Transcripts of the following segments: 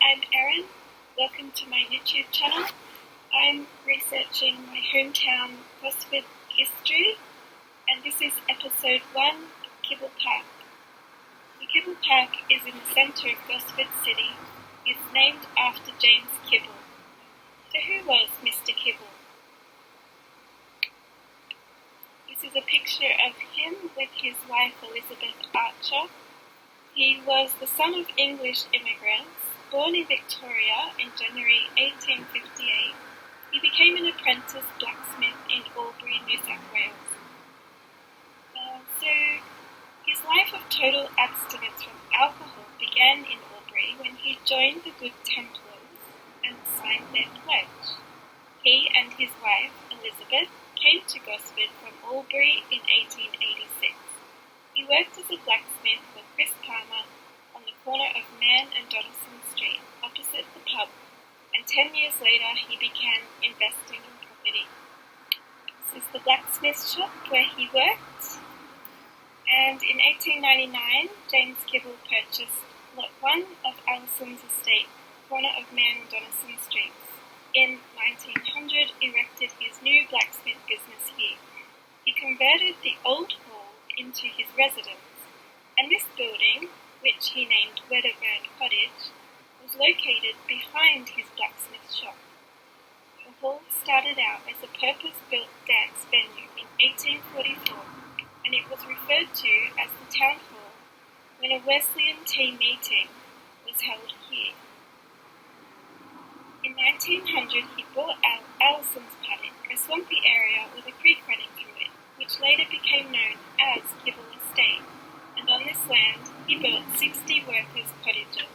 I'm Erin. Welcome to my YouTube channel. I'm researching my hometown Gosford history, and this is episode 1, Kibble Park. The Kibble Park is in the centre of Gosford City. It's named after James Kibble. So who was Mr. Kibble? This is a picture of him with his wife Elizabeth Archer. He was the son of English immigrants. Born in Victoria in January 1858, he became an apprentice blacksmith in Albury, New South Wales. So his life of total abstinence from alcohol began in Albury when he joined the Good Templars and signed their pledge. He and his wife, Elizabeth, came to Gosford from Albury in 1886. He worked as a blacksmith for Chris Palmer on the corner of Man and Donaldson Street, opposite the pub, and 10 years later he began investing in property. This is the blacksmith shop where he worked, and in 1899 James Kibble purchased Lot 1 of Allison's estate, corner of Man and Donaldson Streets. In 1900 erected his new blacksmith business here. He converted the old hall into his residence, and this building, which he named Wedderburn Cottage, was located behind his blacksmith shop. The hall started out as a purpose-built dance venue in 1844, and it was referred to as the Town Hall when a Wesleyan tea meeting was held here. In 1900 he bought Allison's Paddock, a swampy area with a creek running through it, which later became known as Kibble Estate, and on this land he built 60 workers' cottages.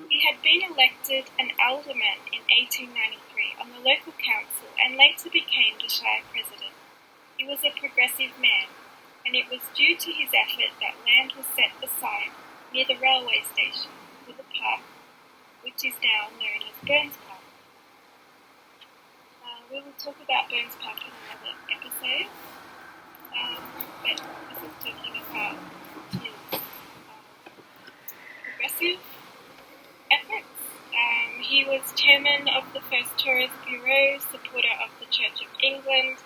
He had been elected an alderman in 1893 on the local council and later became the Shire president. He was a progressive man, and it was due to his effort that land was set aside near the railway station for the park, which is now known as Burns Park. We will talk about Burns Park in another episode, but this is talking about his progressive efforts. He was chairman of the first Tourist Bureau, supporter of the Church of England,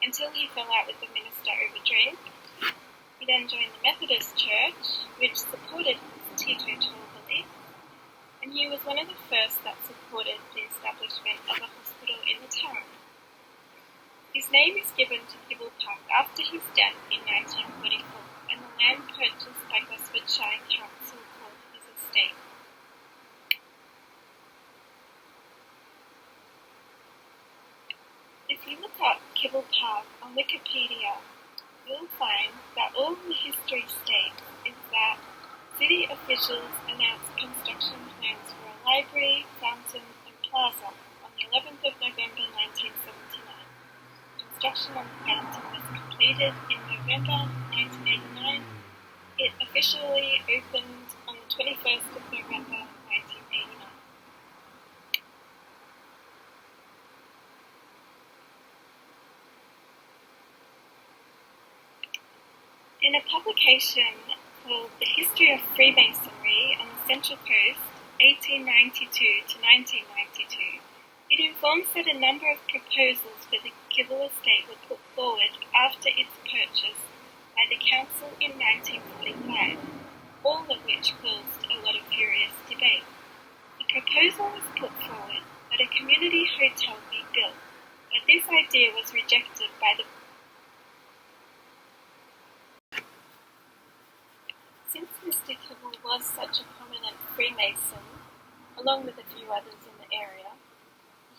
until he fell out with the minister over drink. He then joined the Methodist Church, which supported his teetotal belief, and he was one of the first that supported the establishment of a hospital in the town. His name is given to Kibble Park after his death in 1944, and the land purchased by Gosford Shire Council for his estate. If you look up Kibble Park on Wikipedia, you'll find that all the history states is that city officials announced construction plans for a library, fountain and plaza on the 11th of November 1979. Construction on the fountain was completed in November 1989. It officially opened on the 21st of November 1989. In a publication called The History of Freemasonry on the Central Coast, 1892 to 1992, it informs that a number of proposals for the Kibble estate were put forward after its purchase by the council in 1945, all of which caused a lot of furious debate. The proposal was put forward that a community hotel be built, but this idea was rejected by the Since Mr. Kibble was such a prominent Freemason, along with a few others in the area,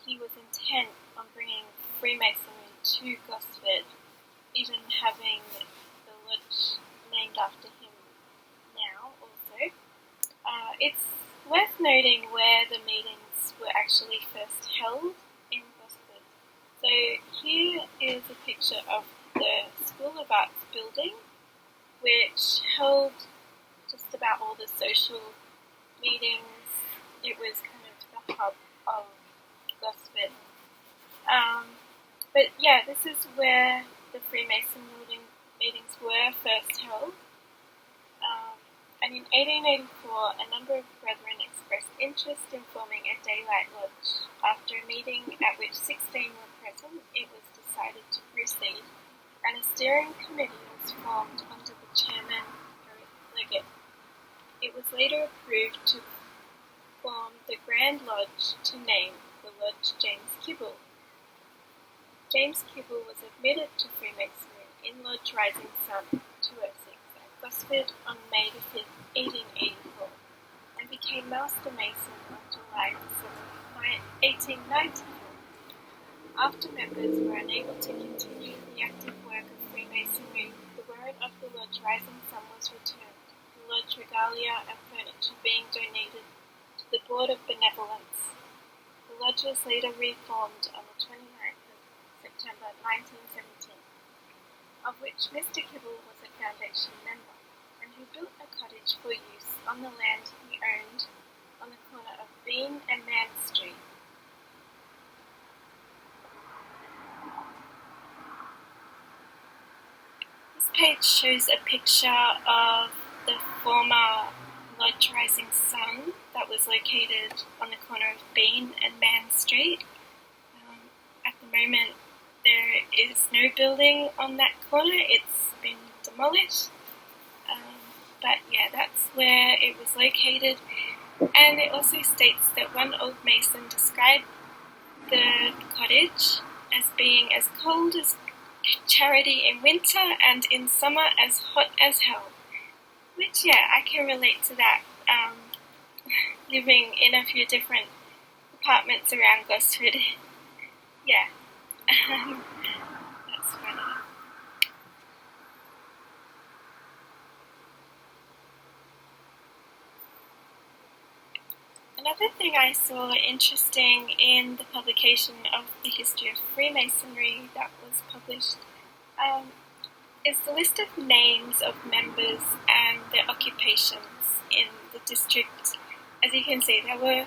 he was intent on bringing Freemasonry to Gosford, even having the lodge named after him now also. It's worth noting where the meetings were actually first held in Gosford. So here is a picture of the School of Arts building, which held just about all the social meetings. It was kind of the hub of Gosford. But yeah, this is where the Freemason meetings were first held. and in 1884 a number of brethren expressed interest in forming a daylight lodge. After a meeting at which 16 were present, it was decided to proceed, and a steering committee was formed under the chairman, Leggett. It was later approved to form the Grand Lodge, to name the lodge James Kibble. James Kibble was admitted to Freemasonry in Lodge Rising Sun 206 at Gosford on May 5, 1884, and became Master Mason on July 7, 1894. After members were unable to continue the active work of Freemasonry, the warrant of the Lodge Rising Sun was returned, the Lodge regalia and furniture being donated to the Board of Benevolence. The Lodge was later reformed on the 29th of September 1917, of which Mr. Kibble was a foundation member, and who built a cottage for use on the land he owned on the corner of Bean and Man Street. This page shows a picture of the former Lodge Rising Sun that was located on the corner of Bean and Man Street. At the moment, there is no building on that corner. It's been demolished. But yeah, that's where it was located. And it also states that one old mason described the cottage as being as cold as charity in winter and in summer as hot as hell. Which, yeah, I can relate to that, living in a few different apartments around Gosford. Yeah, that's funny. Another thing I saw interesting in the publication of the history of Freemasonry that was published is the list of names of members and their occupations in the district. As you can see, there were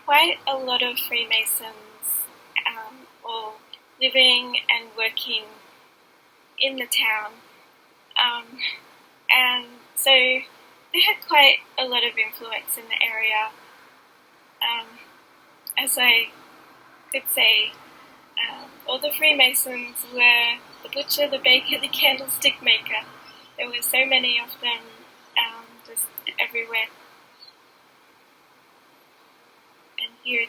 quite a lot of Freemasons all living and working in the town, and so they had quite a lot of influence in the area. As I could say, all the Freemasons were the butcher, the baker, the candlestick maker. There were so many of them just everywhere. And here,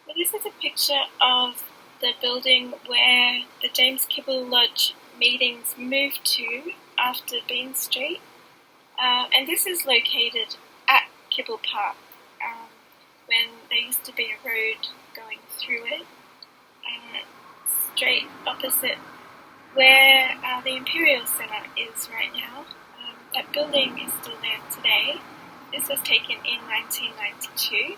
well, this is a picture of the building where the James Kibble Lodge meetings moved to after Bean Street. And this is located at Kibble Park, when there used to be a road going through it, straight opposite where the Imperial Centre is right now. That building is still there today. This was taken in 1992.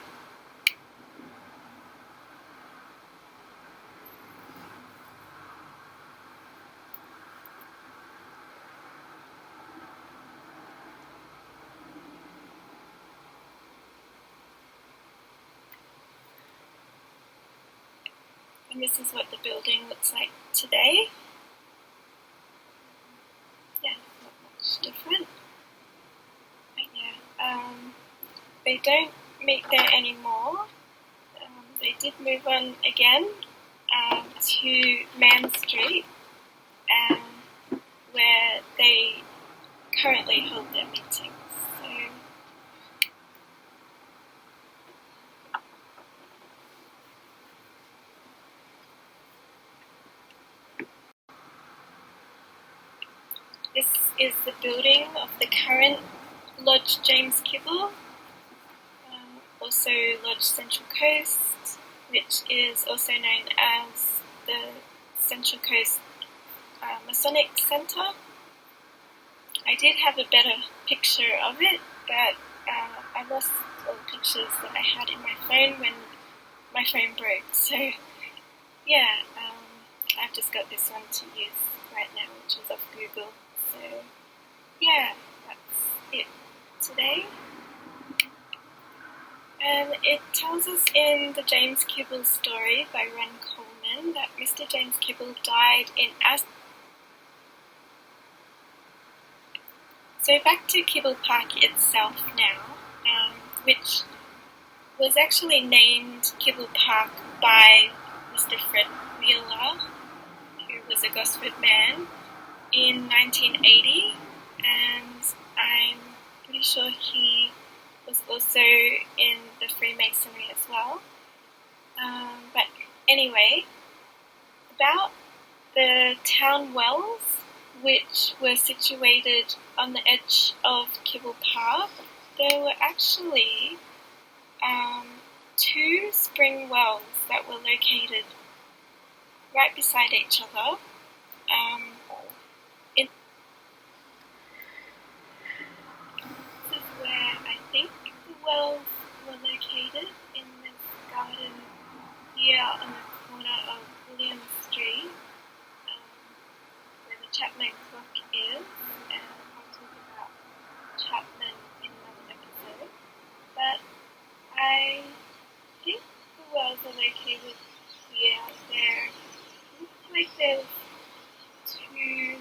And this is what the building looks like today. Yeah, not much different. But yeah, they don't meet there anymore. They did move on again to Man Street, where they currently hold their meetings. So, this is the building of the current Lodge James Kibble, also Lodge Central Coast, which is also known as the Central Coast Masonic Centre. I did have a better picture of it, but I lost all the pictures that I had in my phone when my phone broke. So yeah, I've just got this one to use right now, which is off Google. So yeah, that's it today. And it tells us in the James Kibble story by Ron Coleman that Mr. James Kibble died in So back to Kibble Park itself now, which was actually named Kibble Park by Mr. Fred Wheeler, who was a Gosford man, in 1980, and I'm pretty sure he was also in the Freemasonry as well. But anyway, about the town wells, which were situated on the edge of Kibble Park, there were actually two spring wells that were located right beside each other. This is where I think the wells were located, in this garden here on the corner of William Street, where the Chapman clock is, and I'll talk about Chapman in another episode. But I think the wells are located here. There looks like there's two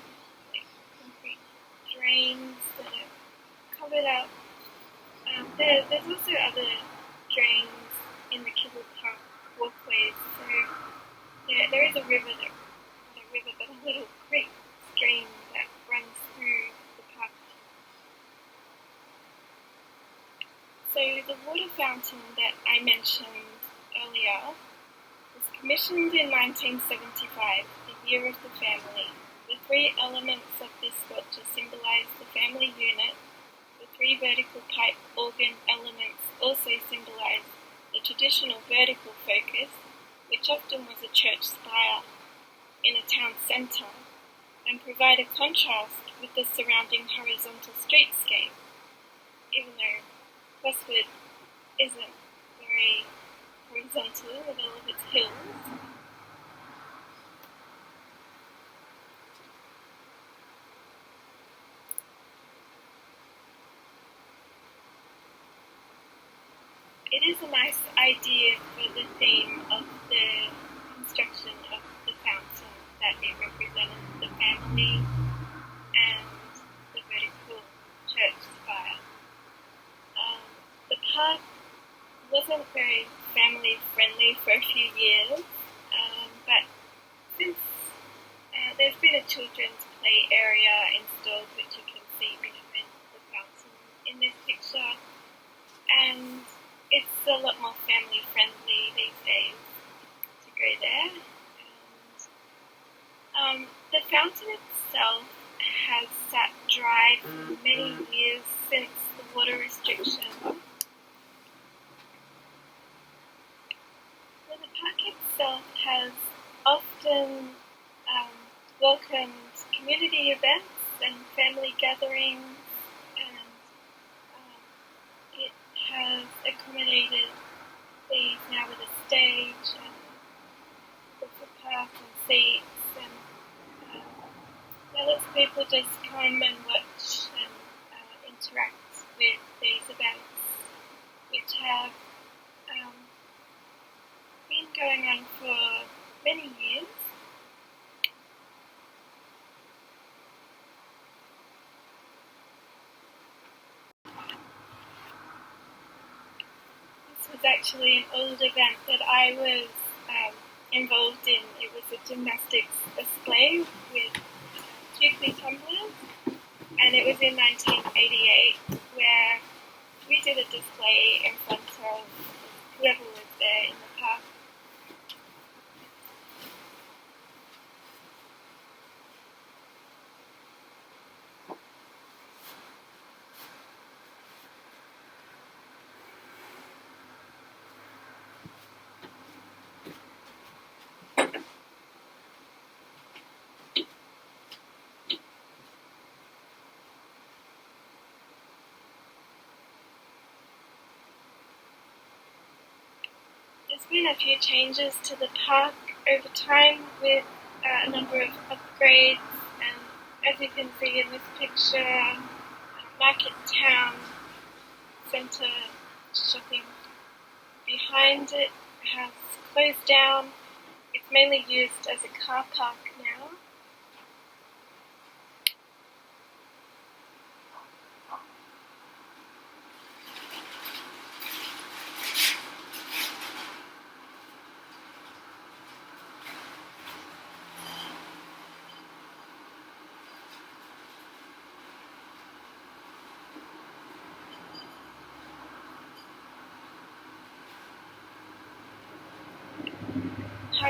concrete drains that are covered up. There's also other drains in the Kibble Park walkways. So there is a river but a little creek stream that runs through the park. So the water fountain that I mentioned earlier was commissioned in 1975, the year of the family. The three elements of this sculpture symbolize the family unit. The three vertical pipe organ elements also symbolize the traditional vertical focus, which often was a church spire in a town centre, and provide a contrast with the surrounding horizontal streetscape, even though Gosford isn't very horizontal with all of its hills. It is a nice idea for the theme of the construction of the fountain, that it represented the family and the vertical church spire. The park wasn't very family friendly for a few years, but since there's been a children's play area installed, which you can see behind the fountain in this picture, and it's a lot more family friendly these days to go there. And the fountain itself has sat dry for many years since the water restriction. So the park itself has often welcomed community events and family gatherings, and it has accommodated these now with a stage and the footpath and seats, and lets people just come and watch and interact with these events, which have been going on for many years. This was actually an old event that I was involved in. It was a gymnastics display with Jiggly tumblers, and it was in 1988 where we did a display in front of whoever was there in the park. There's been a few changes to the park over time with a number of upgrades, and as you can see in this picture, Market Town Centre shopping behind it has closed down. It's mainly used as a car park now.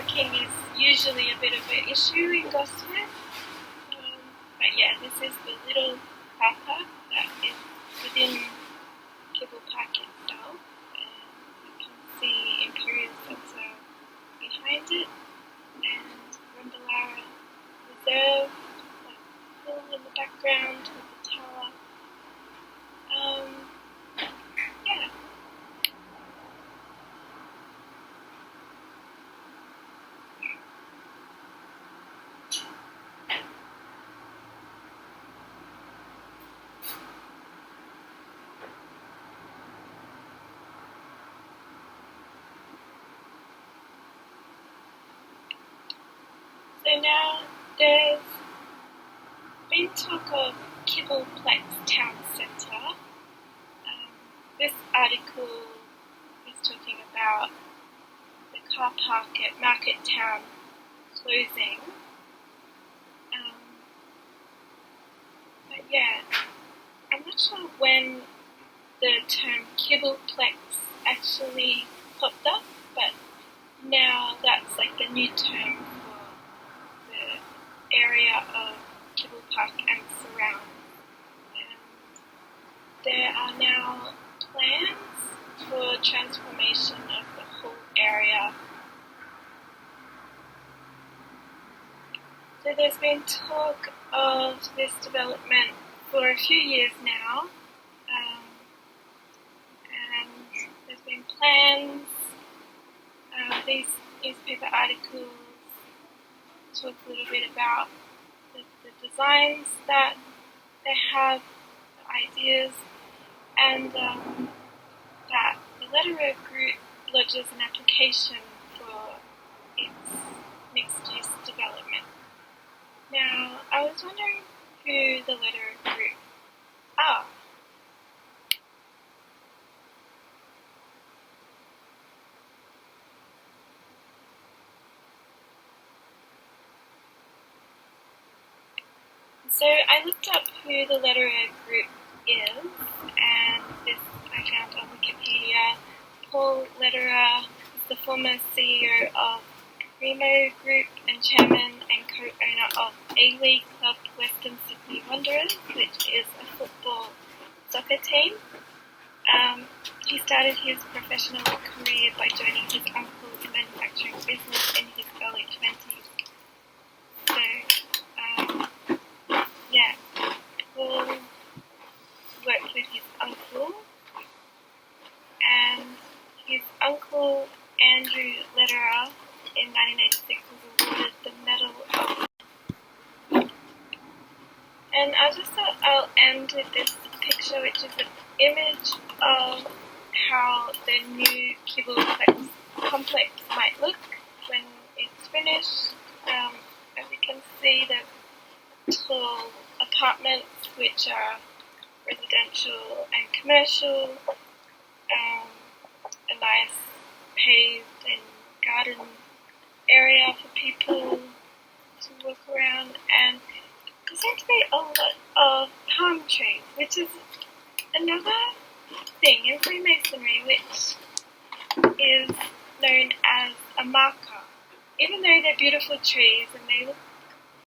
parking is usually a bit of an issue in Gosford. But yeah, this is the little car park that is within Kibble Park itself. And you can see Imperial Centre behind it, and Rumballara Reserve, like hill in the background with the tower. Yeah. So now there's been talk of Kibble Town Centre. This article is talking about the car park at Market Town closing. But yeah, I'm not sure when the term Kibbleplex actually popped up, but now that's like the new term for the area of Kibble Park and surrounds. And there are now plans for transformation of the whole area. So there's been talk of this development for a few years now, and there's been plans. These newspaper articles talk a little bit about the designs that they have, the ideas, and that the Letterer Group lodges an application for its mixed-use development. Now, I was wondering who the Letterer Group are. So I looked up who the Letterer Group is, and this I found on Wikipedia. Paul Letterer is the former CEO of Remo Group and chairman and co-owner of A-League club Western Sydney Wanderers, which is a football soccer team. He started his professional career by joining his uncle's manufacturing business in his early 20s. So, yeah, Paul worked with his uncle, and his uncle Andrew Letterer in 1986 was awarded the Medal of. And I just thought I'll end with this picture, which is an image of how the new Kibble complex might look when it's finished. As you can see, the tall apartments, which are residential and commercial, a nice paved and garden area for people to walk around, and there seems to be a lot of palm trees, which is another thing in Freemasonry which is known as a marker. Even though they're beautiful trees and they look